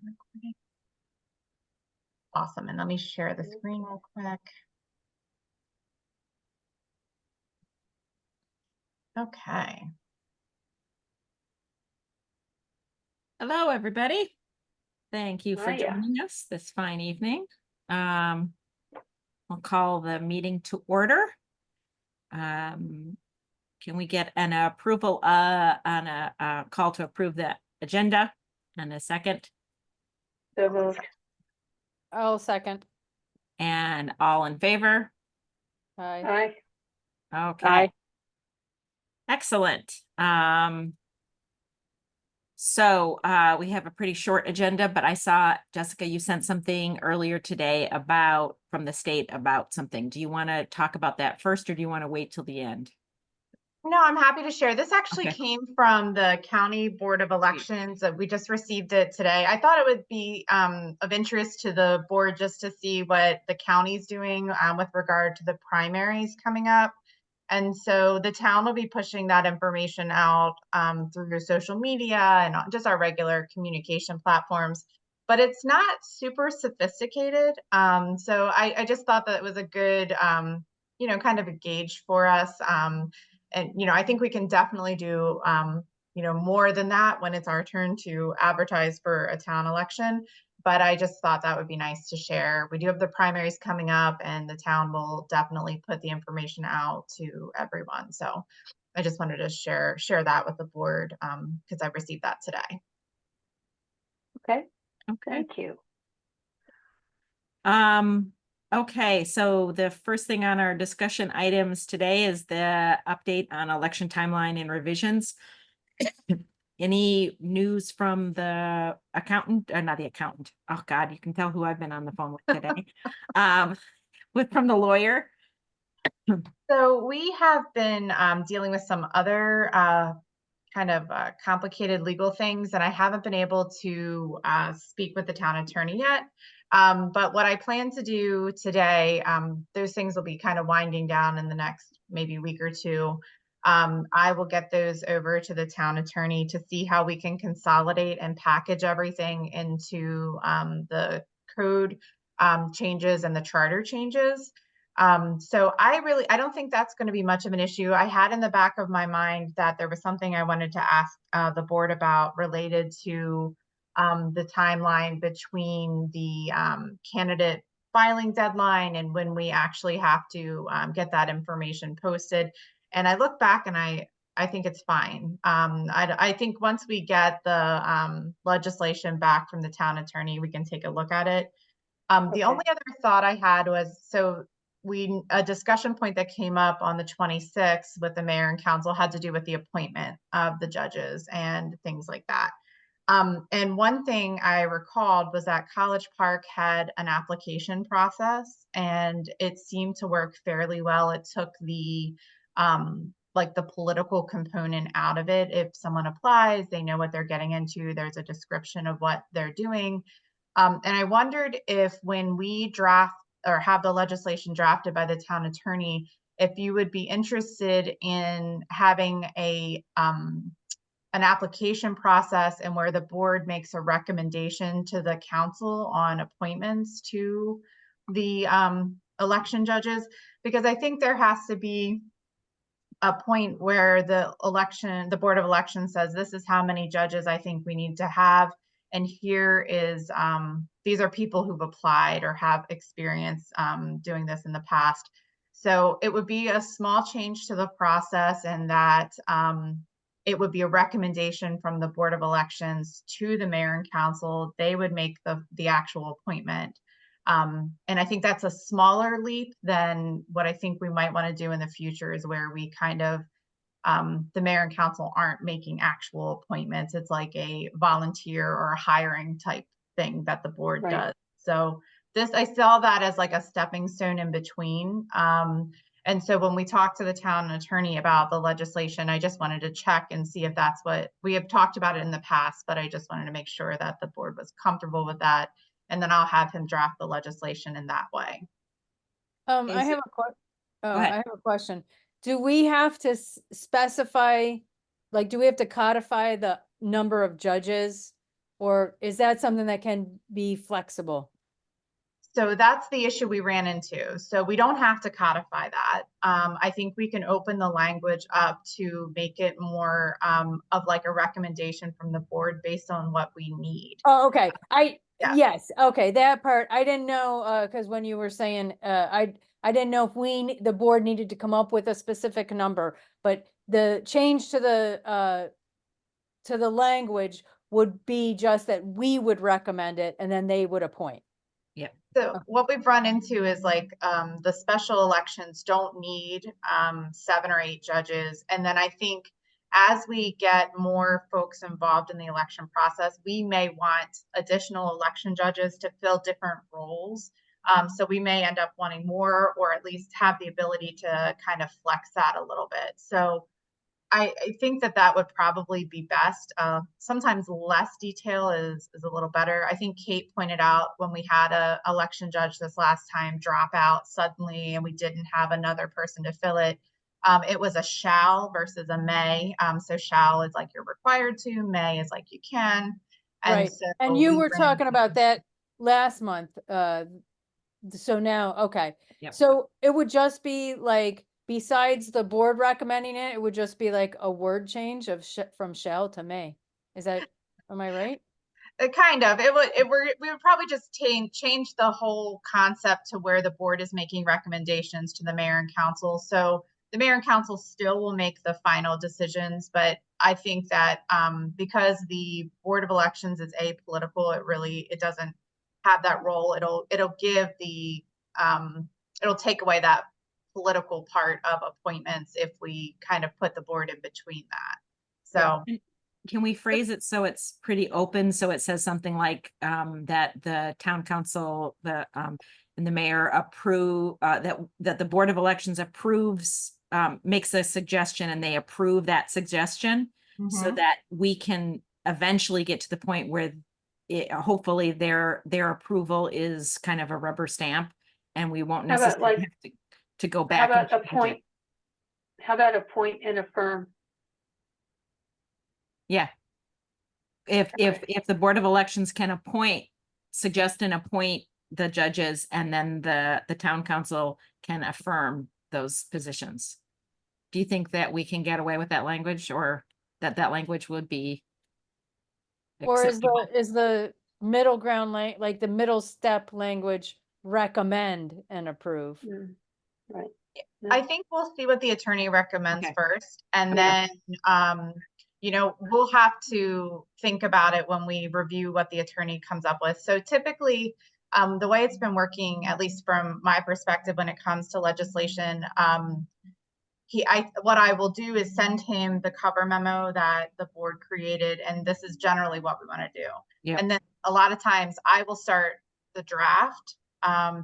recording. Awesome. And let me share the screen real quick. Okay. Hello, everybody. Thank you for Hiya. joining us this fine evening. I'll call the meeting to order. Can we get an approval on a call to approve the agenda and a second? So moved. I'll second. And all in favor? Aye. Aye. Okay. Aye. Excellent. So we have a pretty short agenda, but I saw, Jessica, you sent something earlier today from the state about something. Do you want to talk about that first, or do you want to wait till the end? No, I'm happy to share. This actually Okay. came from the County Board of Elections. We just received it today. I thought it would be of interest to the board just to see what the county's doing with regard to the primaries coming up. And so the town will be pushing that information out through social media and just our regular communication platforms. But it's not super sophisticated. So I just thought that it was a good, kind of a gauge for us. And, I think we can definitely do, more than that when it's our turn to advertise for a town election. But I just thought that would be nice to share. We do have the primaries coming up, and the town will definitely put the information out to everyone. So I just wanted to share that with the board because I received that today. Okay. Okay. Thank you. Okay, so the first thing on our discussion items today is the update on election timeline and revisions. Any news from the accountant, or not the accountant? Oh God, you can tell who I've been on the phone with today. From the lawyer. So we have been dealing with some other kind of complicated legal things, and I haven't been able to speak with the town attorney yet. But what I plan to do today, those things will be kind of winding down in the next maybe week or two. I will get those over to the town attorney to see how we can consolidate and package everything into the code changes and the charter changes. So I don't think that's going to be much of an issue. I had in the back of my mind that there was something I wanted to ask the board about related to the timeline between the candidate filing deadline and when we actually have to get that information posted. And I look back and I think it's fine. I think once we get the legislation back from the town attorney, we can take a look at it. The only other thought I had was, a discussion point that came up on the 26th with the mayor and council had to do with the appointment of the judges and things like that. And one thing I recalled was that College Park had an application process, and it seemed to work fairly well. It took the the political component out of it. If someone applies, they know what they're getting into. There's a description of what they're doing. And I wondered if when we draft or have the legislation drafted by the town attorney, if you would be interested in having an application process and where the board makes a recommendation to the council on appointments to the election judges, because I think there has to be a point where the board of elections says, this is how many judges I think we need to have. And here is, these are people who've applied or have experience doing this in the past. So it would be a small change to the process, and that it would be a recommendation from the Board of Elections to the mayor and council. They would make the actual appointment. And I think that's a smaller leap than what I think we might want to do in the future, is where we kind of, the mayor and council aren't making actual appointments. It's like a volunteer or a hiring type thing that the board does. So I saw that as like a stepping stone in between. And so when we talked to the town attorney about the legislation, I just wanted to check and see if that's what we have talked about it in the past, but I just wanted to make sure that the board was comfortable with that. And then I'll have him draft the legislation in that way. I have a question. Do we have to specify, do we have to codify the number of judges Or is that something that can be flexible? So that's the issue we ran into. So we don't have to codify that. I think we can open the language up to make it more of like a recommendation from the board based on what we need. Oh, okay. Yeah. Yes, okay, that part, I didn't know, cause when you were saying, I didn't know if the board needed to come up with a specific number, but the change to the language would be just that we would recommend it and then they would appoint. So what we've run into is like the special elections don't need 7 or 8 judges. And then I think as we get more folks involved in the election process, we may want additional election judges to fill different roles. So we may end up wanting more, or at least have the ability to kind of flex that a little bit. So I think that that would probably be best. Sometimes less detail is a little better. I think Kate pointed out when we had a election judge this last time drop out suddenly and we didn't have another person to fill it. It was a shall versus a may. So shall is like you're required to, may is like you can. And Right, so and you we were ran talking into- about that last month, so now, okay. Yep. So it would just be like, besides the board recommending it, it would just be like a word change of from shall to may. Is that, am I right? Kind of. We would probably just change the whole concept to where the board is making recommendations to the mayor and council. So the mayor and council still will make the final decisions, but I think that because the Board of Elections is apolitical, it doesn't have that role. It'll give it'll take away that political part of appointments if we kind of put the board in between that. So. Can we phrase it so it's pretty open? So it says something like that the town council, and the mayor approve, that the Board of Elections approves, makes a suggestion and they approve that suggestion so that we can eventually get to the point where hopefully their approval is kind of a rubber stamp and we won't How about, necessarily like, have to go How back. about and change it. appoint? How about appoint and affirm? Yeah. If the Board of Elections can suggest and appoint the judges, and then the town council can affirm those positions. Do you think that we can get away with that language, or that language would be Or acceptable? is the middle ground like the middle step language recommend and approve? Right. I think we'll see what the attorney recommends Okay. first, and Okay. then, we'll have to think about it when we review what the attorney comes up with. So typically, the way it's been working, at least from my perspective, when it comes to legislation, what I will do is send him the cover memo that the board created, and this is generally what we want to do. Yep. And then a lot of times I will start the draft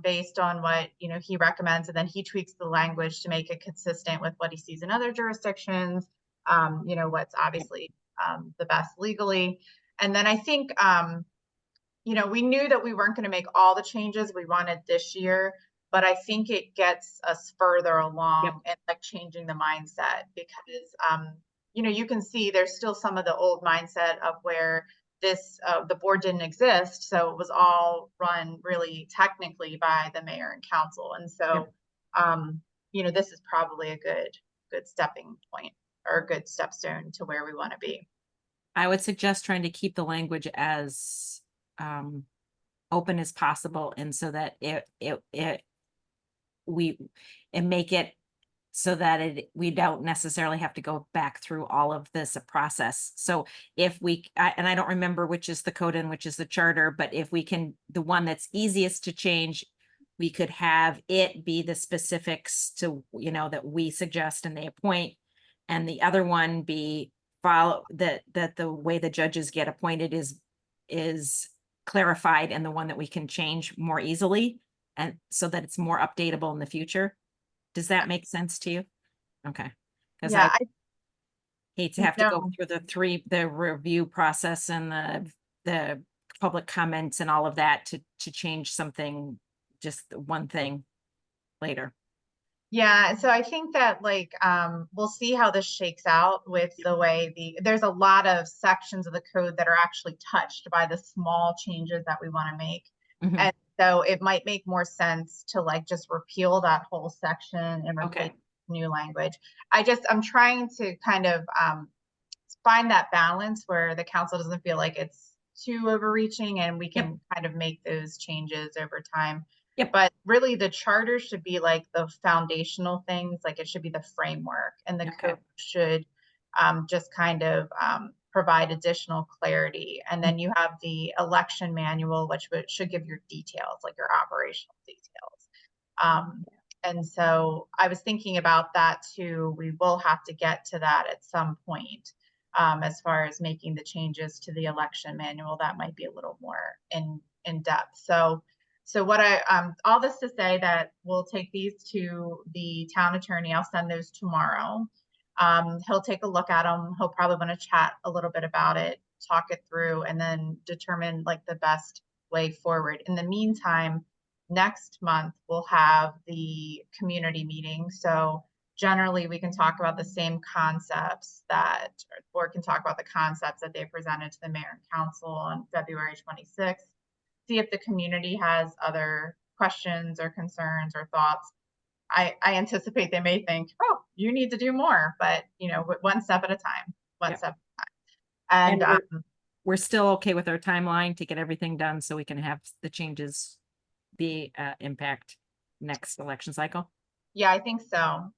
based on what he recommends, and then he tweaks the language to make it consistent with what he sees in other jurisdictions. What's obviously the best legally. And then I think we knew that we weren't going to make all the changes we wanted this year, but I think it gets us further along and like changing the mindset, because you can see there's still some of the old mindset of where the board didn't exist, so it was all run really technically by the mayor and council. And so this is probably a good stepping point, or a good stepstone to where we want to be. I would suggest trying to keep the language as open as possible, and so that make it so that we don't necessarily have to go back through all of this process. So if and I don't remember which is the code and which is the charter, but if we can, the one that's easiest to change, we could have it be the specifics to, that we suggest and they appoint, and the other one be follow that the way the judges get appointed is clarified, and the one that we can change more easily, and so that it's more updatable in the future. Does that make sense to you? Okay. Because Yeah, I hate to have to go No. through the review process and the public comments and all of that to change something, just one thing later. Yeah, so I think that like we'll see how this shakes out with the way there's a lot of sections of the code that are actually touched by the small changes that we want to make. Mhm. And so it might make more sense to like just repeal that whole section and replace Okay. new language. I'm trying to kind of find that balance where the council doesn't feel like it's too overreaching and we can kind of make those changes over time. Yep. But really the charter should be like the foundational things, like it should be the framework, and the Okay. code should just kind of provide additional clarity. And then you have the election manual, which should give your details, like your operational details. And so I was thinking about that too. We will have to get to that at some point. As far as making the changes to the election manual, that might be a little more in depth. So what all this to say that we'll take these to the town attorney. I'll send those tomorrow. He'll take a look at them. He'll probably want to chat a little bit about it, talk it through, and then determine like the best way forward. In the meantime, next month we'll have the community meeting. So generally we can talk about the same concepts or can talk about the concepts that they presented to the mayor and council on February 26th. See if the community has other questions or concerns or thoughts. I anticipate they may think, oh, you need to do more, but one step at a time, one step at a time. And we're still okay with our timeline to get everything done so we can have the changes be impact next election cycle. Yeah, I think so.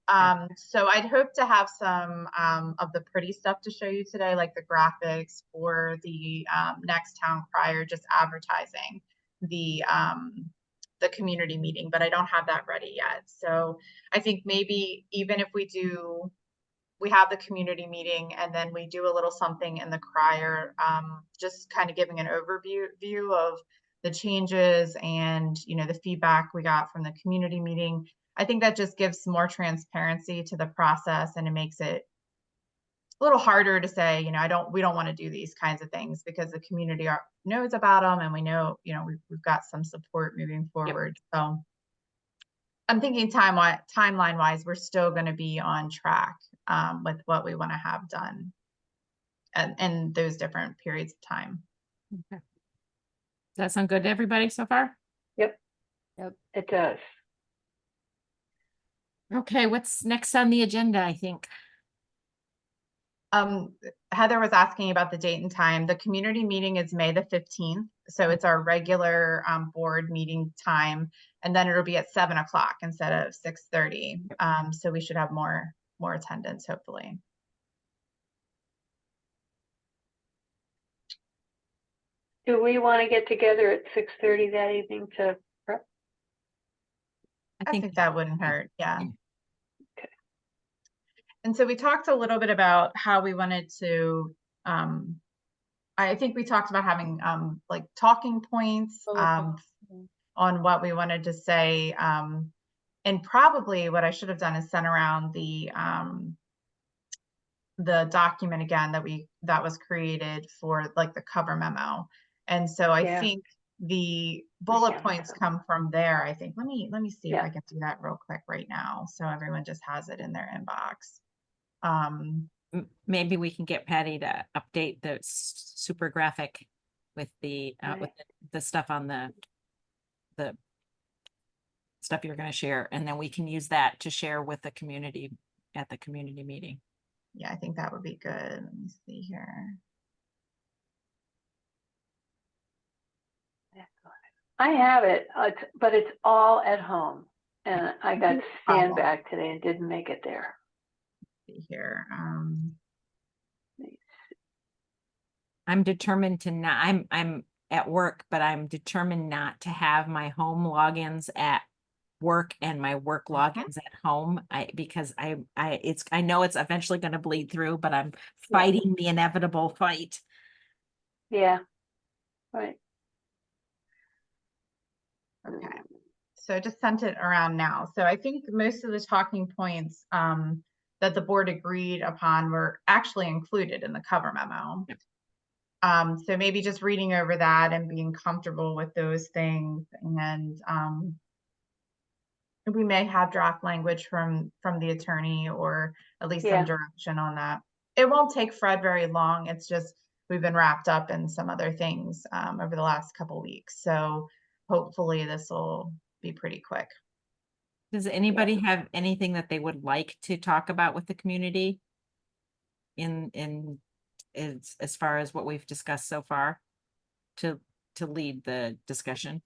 So I'd hope to have some of the pretty stuff to show you today, like the graphics for the next town crier, just advertising the community meeting, but I don't have that ready yet. So I think maybe even if we have the community meeting and then we do a little something in the crier, just kind of giving an overview of the changes and the feedback we got from the community meeting. I think that just gives more transparency to the process, and it makes it a little harder to say, we don't want to do these kinds of things because the community knows about them, and we know, we've got some support moving forward. So I'm thinking timeline wise, we're still going to be on track with what we want to have done and those different periods of time. Okay. Does that sound good to everybody so far? Yep. Yep. It does. Okay, what's next on the agenda, I think? Heather was asking about the date and time. The community meeting is May the 15th. So it's our regular board meeting time. And then it'll be at 7 o'clock instead of 6:30. So we should have more attendance, hopefully. Do we want to get together at 6:30 that evening to prep? I think that wouldn't hurt. Yeah. Okay. And so we talked a little bit about how we wanted to, I think we talked about having like talking points on what we wanted to say. And probably what I should have done is sent around the document again that was created for like the cover memo. And so I think the bullet points come from there. I think, let me see if I can do that real quick right now. So everyone just has it in their inbox. Maybe we can get Patty to update the super graphic with the stuff on the stuff you're going to share, and then we can use that to share with the community at the community meeting. Yeah, I think that would be good. Let me see here. I have it, but it's all at home, and I got stand back today and didn't make it there. Let's see here. I'm determined to not. I'm at work, but I'm determined not to have my home logins at work and my work logins at home. Because I know it's eventually going to bleed through, but I'm fighting the inevitable fight. Yeah. Right. Okay. So I just sent it around now. So I think most of the talking points that the board agreed upon were actually included in the cover memo. So maybe just reading over that and being comfortable with those things, and we may have draft language from the attorney, or at least some Yeah. direction on that. It won't take Fred very long. It's just we've been wrapped up in some other things over the last couple weeks. So hopefully this will be pretty quick. Does anybody have anything that they would like to talk about with the community? In as far as what we've discussed so far, to lead the discussion?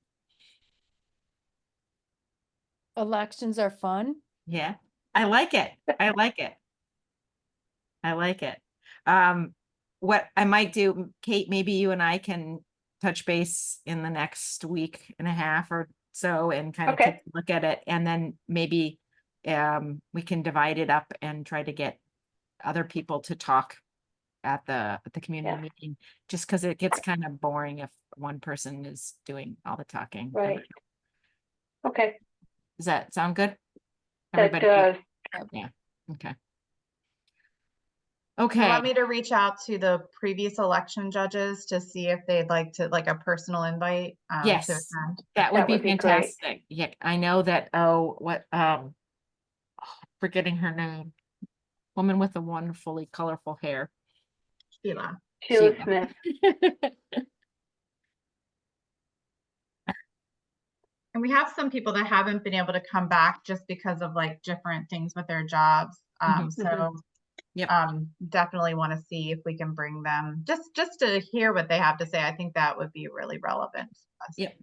Elections are fun. Yeah, I like it. I like it. I like it. What I might do, Kate, maybe you and I can touch base in the next week and a half or so and kind of Okay. take a look at it, and then maybe we can divide it up and try to get other people to talk at the community meeting, just because it gets kind of boring if one person is doing all the talking. Right. Okay. Does that sound good? That Everybody? does. Yeah. Okay. You Okay. want me to reach out to the previous election judges to see if they'd like to, like, a personal invite to Yes, attend? that would That be would be great. fantastic. Yeah, I know that. Forgetting her name. Woman with the wonderfully colorful hair. Sheila. Sheila Sheila. Smith. And we have some people that haven't been able to come back just because of like different things with their jobs. Mhm. So Yep. definitely want to see if we can bring them just to hear what they have to say. I think that would be really relevant to us. Yep.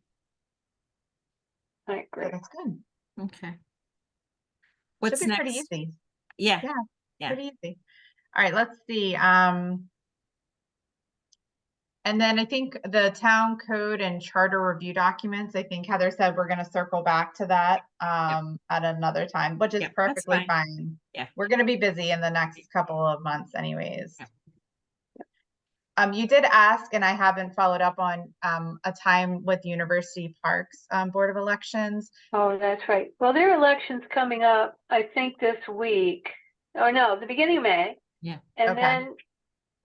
All right, So great. that's good. Okay. Should What's be pretty next? easy. Yeah. Yeah, Yeah. pretty easy. All right, let's see. And then I think the town code and charter review documents, I think Heather said we're going to circle back to that at another time, which is Yep, that's perfectly fine. fine. Yeah. We're going to be busy in the next couple of months anyways. Yeah. You did ask, and I haven't followed up on a time with University Parks Board of Elections. Oh, that's right. Well, there are elections coming up, I think this week. Oh, no, the beginning of May. Yeah. And Okay. then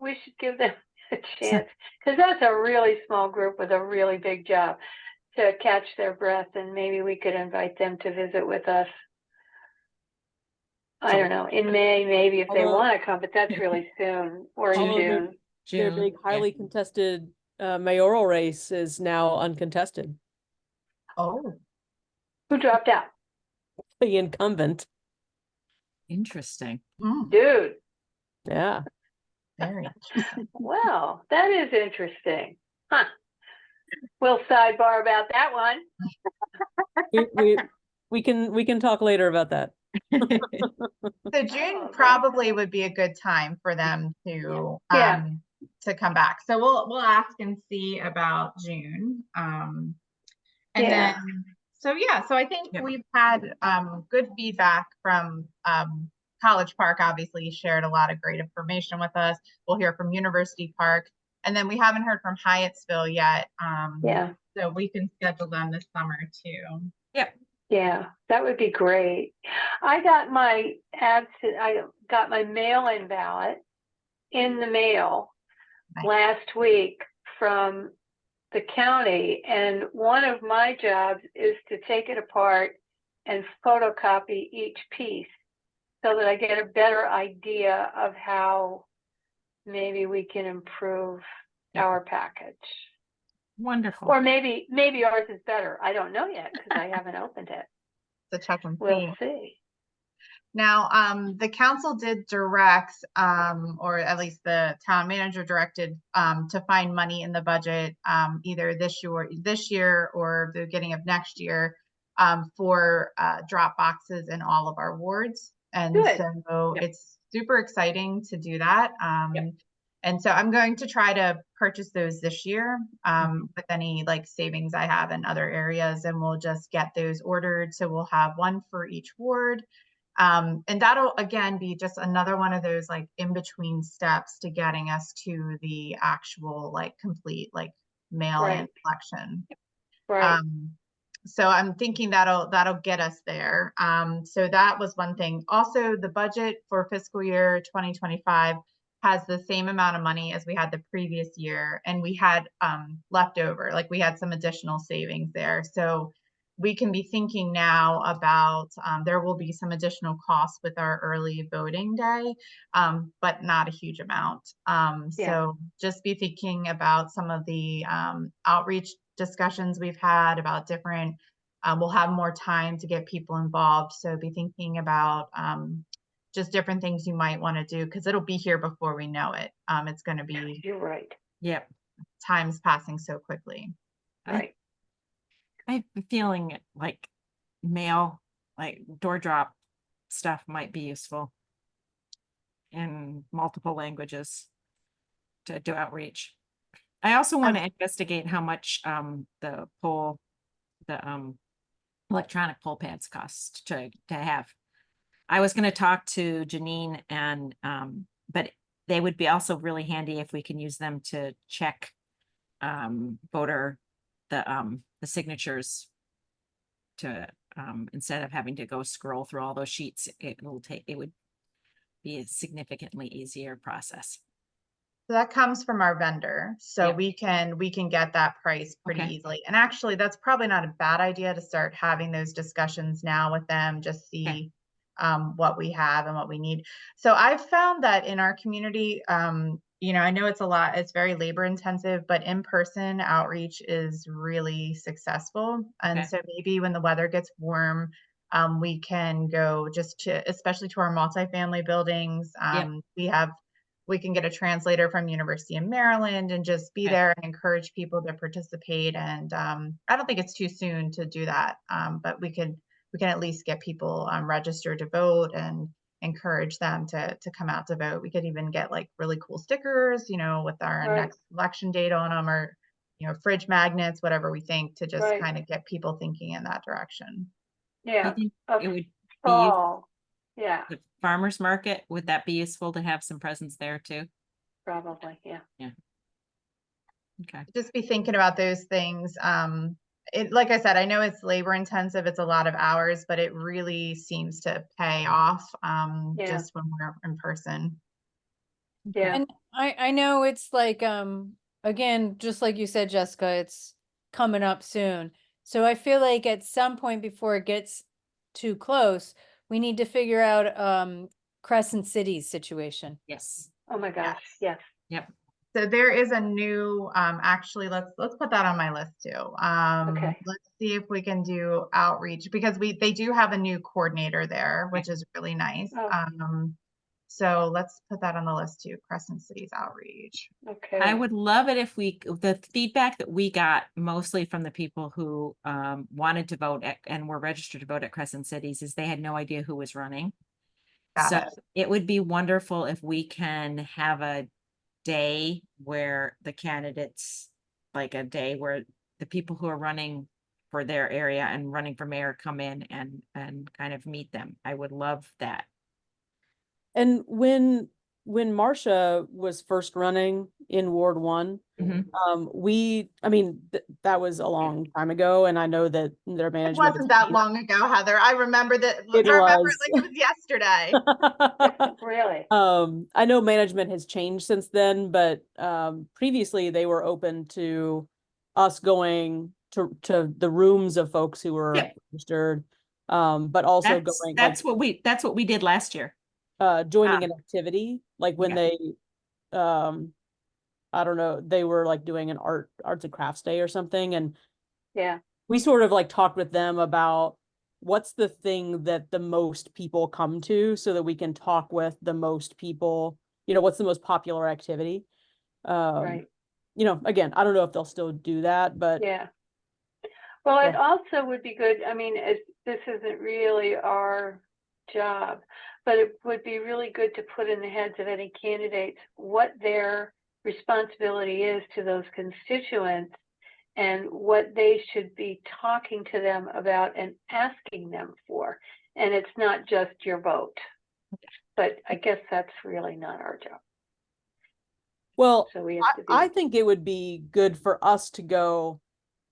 we should give them a chance, because that's a really small group with a really big job, to catch their breath, and maybe we could invite them to visit with us. I don't know, in May, maybe, if they Although- want to come, but that's really soon, or in Although June. Their June. big, Yeah. highly contested mayoral race is now uncontested. Oh, Who dropped out? The incumbent. Interesting. Dude, Yeah. very interesting. well, that is interesting. Huh. We'll sidebar about that one. We can talk later about that. So June Oh, probably would be a good time for them to Yeah. come back. So we'll ask and see about June. And Yeah. then so I think Yep. we've had good feedback from College Park. Obviously shared a lot of great information with us. We'll hear from University Park, and then we haven't heard from Hyattsville yet. Yeah. So we can schedule them this summer too. Yep. Yeah, that would be great. I got my mail-in ballot in the mail Nice. last week from the county, and one of my jobs is to take it apart and photocopy each piece so that I get a better idea of how maybe we can improve our package. Wonderful. Or maybe ours is better. I don't know yet because I haven't opened it. So check and see. We'll see. Now, the council did direct, or at least the town manager directed, to find money in the budget, either this year or the beginning of next year, for drop boxes in all of our wards. And Good. so Yep. it's super exciting to do that. Yep. And so I'm going to try to purchase those this year, with any like savings I have in other areas, and we'll just get those ordered. So we'll have one for each ward. And that'll again be just another one of those like in between steps to getting us to the actual like complete like mail-in collection. Right. So I'm thinking that'll get us there. So that was one thing. Also, the budget for fiscal year 2025 has the same amount of money as we had the previous year, and we had left over, like we had some additional savings there. So we can be thinking now about, there will be some additional costs with our early voting day, but not a huge amount. So just be thinking about some of the outreach discussions we've had about different, we'll have more time to get people involved. So be thinking about just different things you might want to do, because it'll be here before we know it. It's going to be, You're right. Yep. time's passing so quickly. Right. I have a feeling like mail, like door drop stuff might be useful in multiple languages to do outreach. I also want to investigate how much the electronic poll pads cost to have. I was going to talk to Janine and but they would be also really handy if we can use them to check voter the signatures to instead of having to go scroll through all those sheets. It would be a significantly easier process. So that comes from our vendor. So Yep. we can get that price pretty Okay. easily. And actually, that's probably not a bad idea to start having those discussions now with them, just see what we have and what we need. So I've found that in our community, you know, I know it's a lot, it's very labor intensive, but in-person outreach is really successful. And Okay. so maybe when the weather gets warm, we can go just to, especially to our multifamily buildings. We can get a translator from University of Maryland and just be Okay. there and encourage people to participate. And I don't think it's too soon to do that, but we can at least get people registered to vote and encourage them to come out to vote. We could even get like really cool stickers, you know, with our Right. next election date on them, or, you know, fridge magnets, whatever we think, to just Right. kind of get people thinking in that direction. I Yeah. think Of it would be fall. Yeah, the farmer's market. Would that be useful to have some presence there too? probably. Yeah. Okay. Just be thinking about those things. Like I said, I know it's labor intensive, it's a lot of hours, but it really seems to pay off Yeah. just when we're in person. Yeah. And I know it's like, again, just like you said, Jessica, it's coming up soon. So I feel like at some point before it gets too close, we need to figure out, Crescent City's situation. Yes. Oh my gosh. Yes. Yep. So there is a new, actually, let's put that on my list too. Okay. Let's see if we can do outreach, because they do have a new coordinator there, which is really nice. Oh. So let's put that on the list too, Crescent City's outreach. Okay. I would love it if the feedback that we got mostly from the people who wanted to vote and were registered to vote at Crescent Cities is they had no idea who was running. Got it. It would be wonderful if we can have a day where the candidates, like a day where the people who are running for their area and running for mayor come in and kind of meet them. I would love that. And when Marcia was first running in Ward 1, I mean, that was a long time ago, and I know that their It management wasn't that long ago, Heather. I remember that. It I remember was. it like it was yesterday. Really? I know management has changed since then, but previously they were open to us going to the rooms of folks who were registered, but also going That's what we did last year. Joining an activity, like when they I don't know, they were like doing an arts and crafts day or something, and we sort of like talked with them about what's the thing that the most people come to, so that we can talk with the most people, you know, what's the most popular activity. Right. You know, again, I don't know if they'll still do that, but Yeah. Well, it also would be good. I mean, this isn't really our job, but it would be really good to put in the heads of any candidates what their responsibility is to those constituents and what they should be talking to them about and asking them for. And it's not just your vote. But I guess that's really not our job. well, So we have to be. I think it would be good for us to go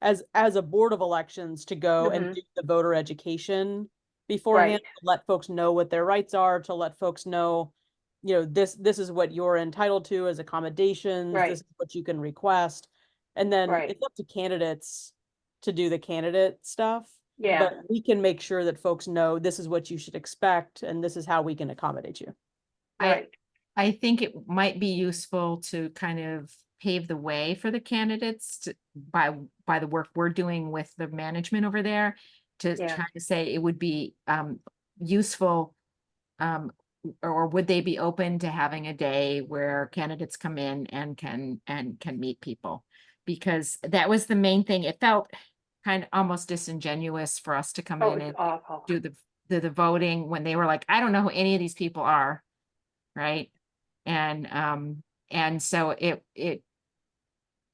as a board of elections to go and do the voter education beforehand, to let folks know what their rights are, to let folks know, you know, this is what you're entitled to as accommodations, this is what you can request. And then it's up to candidates to do the candidate stuff. Yeah, But we can make sure that folks know this is what you should expect and this is how we can accommodate you. right. I think it might be useful to kind of pave the way for the candidates by the work we're doing with the management over there to Yeah. try to say it would be useful, or would they be open to having a day where candidates come in and can meet people? Because that was the main thing. It felt kind of almost disingenuous for us to come Oh, in it's and awful. do the voting when they were like, I don't know who any of these people are, right? And so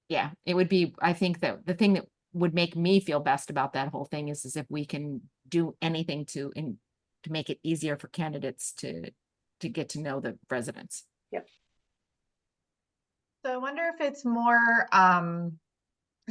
yeah, it would be, I think that the thing that would make me feel best about that whole thing is if we can do anything to make it easier for candidates to get to know the residents. Yep. So I wonder if it's more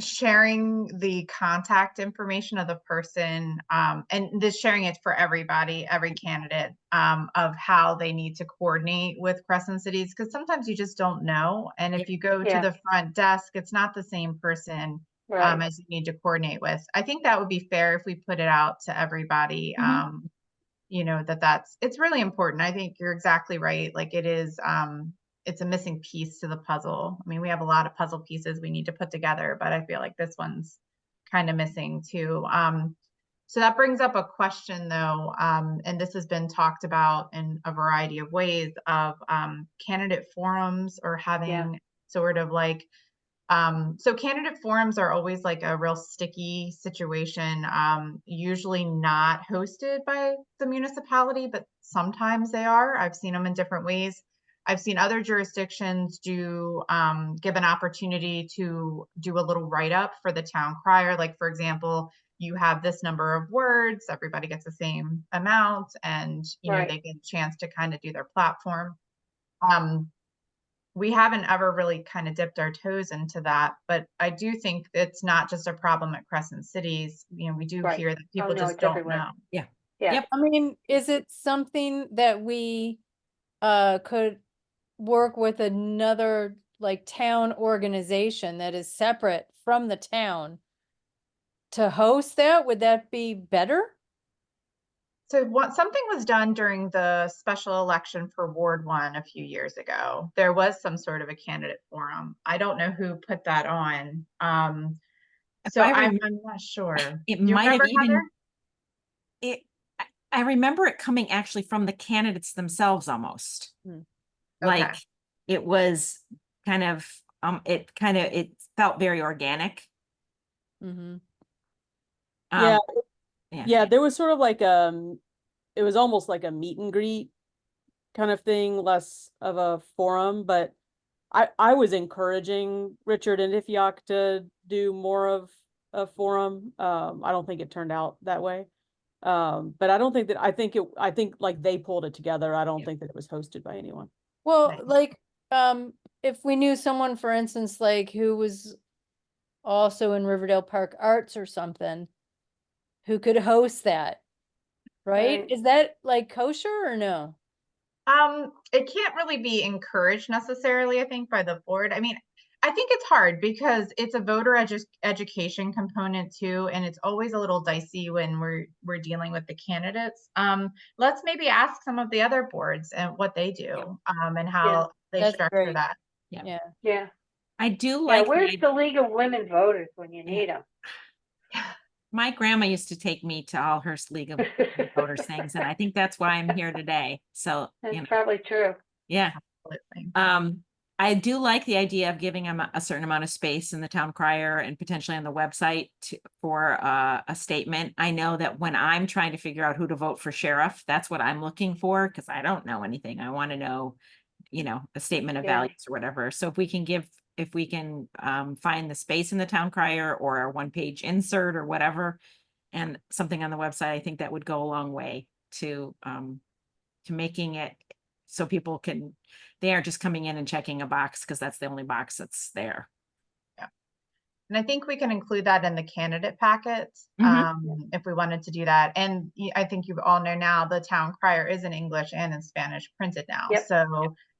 sharing the contact information of the person, and this sharing it for everybody, every candidate, of how they need to coordinate with Crescent Cities, because sometimes you just don't know. And if you go to Yeah. the front desk, it's not the same person Right. as you need to coordinate with. I think that would be fair if we put it out to everybody. You know, it's really important. I think you're exactly right. Like it is, it's a missing piece to the puzzle. I mean, we have a lot of puzzle pieces we need to put together, but I feel like this one's kind of missing too. So that brings up a question though, and this has been talked about in a variety of ways of candidate forums or having sort of like, so candidate forums are always like a real sticky situation, usually not hosted by the municipality, but sometimes they are. I've seen them in different ways. I've seen other jurisdictions do give an opportunity to do a little write-up for the town crier. Like, for example, you have this number of words, everybody gets the same amount, and you know, they get a chance to kind of do their platform. We haven't ever really kind of dipped our toes into that, but I do think it's not just a problem at Crescent Cities. You know, we do Right. hear that people no, just it's don't everywhere. know. Yeah. Yeah. Yep. I mean, is it something that we could work with another like town organization that is separate from the town to host that? Would that be better? So something was done during the special election for Ward 1 a few years ago. There was some sort of a candidate forum. I don't know who put that on. So I'm not sure. It Do you might have remember, even Heather? I remember it coming actually from the candidates themselves almost. Like Okay. it was kind of it felt very organic. Mm-hmm. Yeah. Yeah. Yeah, there was sort of like it was almost like a meet and greet kind of thing, less of a forum, but I was encouraging Richard and Ifyak to do more of a forum. I don't think it turned out that way. But I don't think that I think like they pulled it together. I don't think that it was hosted by anyone. Well, Nice. like, if we knew someone, for instance, like who was also in Riverdale Park Arts or something, who could host that, right? Right. Is that like kosher or no? It can't really be encouraged necessarily, I think, by the board. I mean, I think it's hard because it's a voter education component too, and it's always a little dicey when we're dealing with the candidates. Let's maybe ask some of the other boards and what they do, and how they That's structure great. that. Yeah. Yeah. I do Yeah. like Where's the League of Women Voters when you need them? my grandma used to take me to all her League of Voters things, and I think that's why I'm here today. So, That's probably true. yeah. Absolutely. I do like the idea of giving them a certain amount of space in the town crier and potentially on the website for a statement. I know that when I'm trying to figure out who to vote for sheriff, that's what I'm looking for because I don't know anything. I want to know, you know, a statement of values or whatever. So if we can find the space in the town crier or a one-page insert or whatever, and something on the website, I think that would go a long way to making it so people they aren't just coming in and checking a box because that's the only box that's there. Yeah. And I think we can include that in the candidate packets, if we wanted to do that. And I think you all know now the town crier is in English and in Spanish printed now. Yep.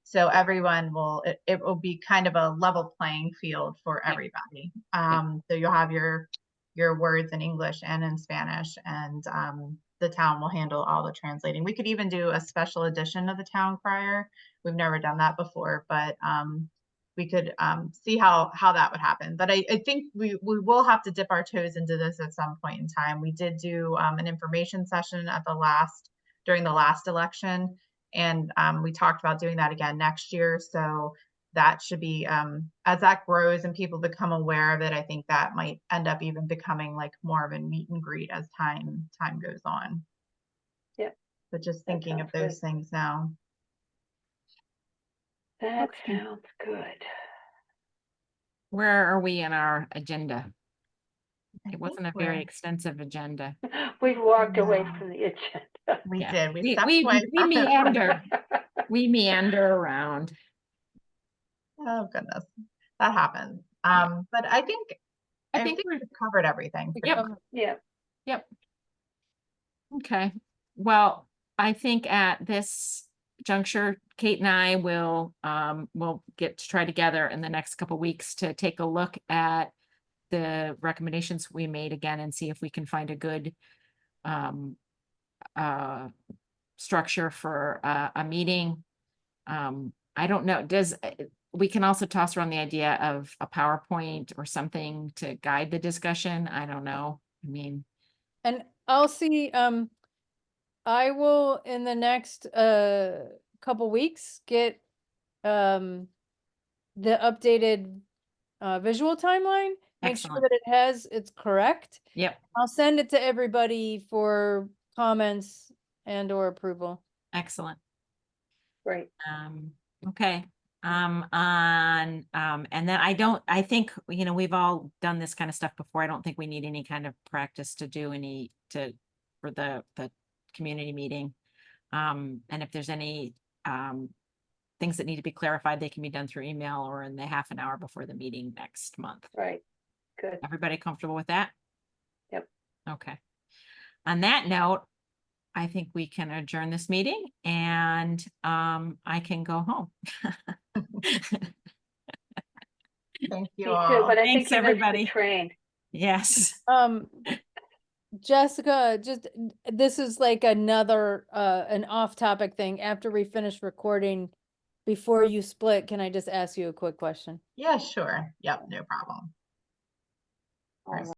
So everyone it will be kind of a level playing field for everybody. So you'll have your your words in English and in Spanish, and the town will handle all the translating. We could even do a special edition of the town crier. We've never done that before, but we could see how that would happen. But I think we will have to dip our toes into this at some point in time. We did do an information session at during the last election, and we talked about doing that again next year. So that should be, as that grows and people become aware of it, I think that might end up even becoming like more of a meet and greet as time goes on. Yeah. But just thinking of those things now. That sounds good. Where are we in our agenda? It wasn't a very we're- extensive agenda. We've walked away No. from the agenda. We Yeah. did. We We, stepped we, away we from it. meander. We meander around. Oh goodness, that happens. Yeah. But I think I think we've covered everything. for Yep. sure. Yeah. Yep. Okay. Well, I think at this juncture, Kate and I will get to try together in the next couple weeks to take a look at the recommendations we made again and see if we can find a good structure for a meeting. I don't know, we can also toss around the idea of a PowerPoint or something to guide the discussion. I don't know. I mean, And I'll see, I will in the next couple weeks get the updated visual timeline, make sure Excellent. that it's correct. yep, I'll send it to everybody for comments and or approval. excellent. Right. Okay. And then I think, you know, we've all done this kind of stuff before. I don't think we need any kind of practice to do for the community meeting. And if there's any, things that need to be clarified, they can be done through email or in the half an hour before the meeting next month. Right. Good. Everybody comfortable with that? Yep. Okay. On that note, I think we can adjourn this meeting and I can go home. Thank you Me too, all. but I Thanks, think you missed everybody. the train. Yes. Jessica, just this is like another an off-topic thing. After we finish recording, before you split, can I just ask you a quick question? Yeah, sure. Yep, no problem.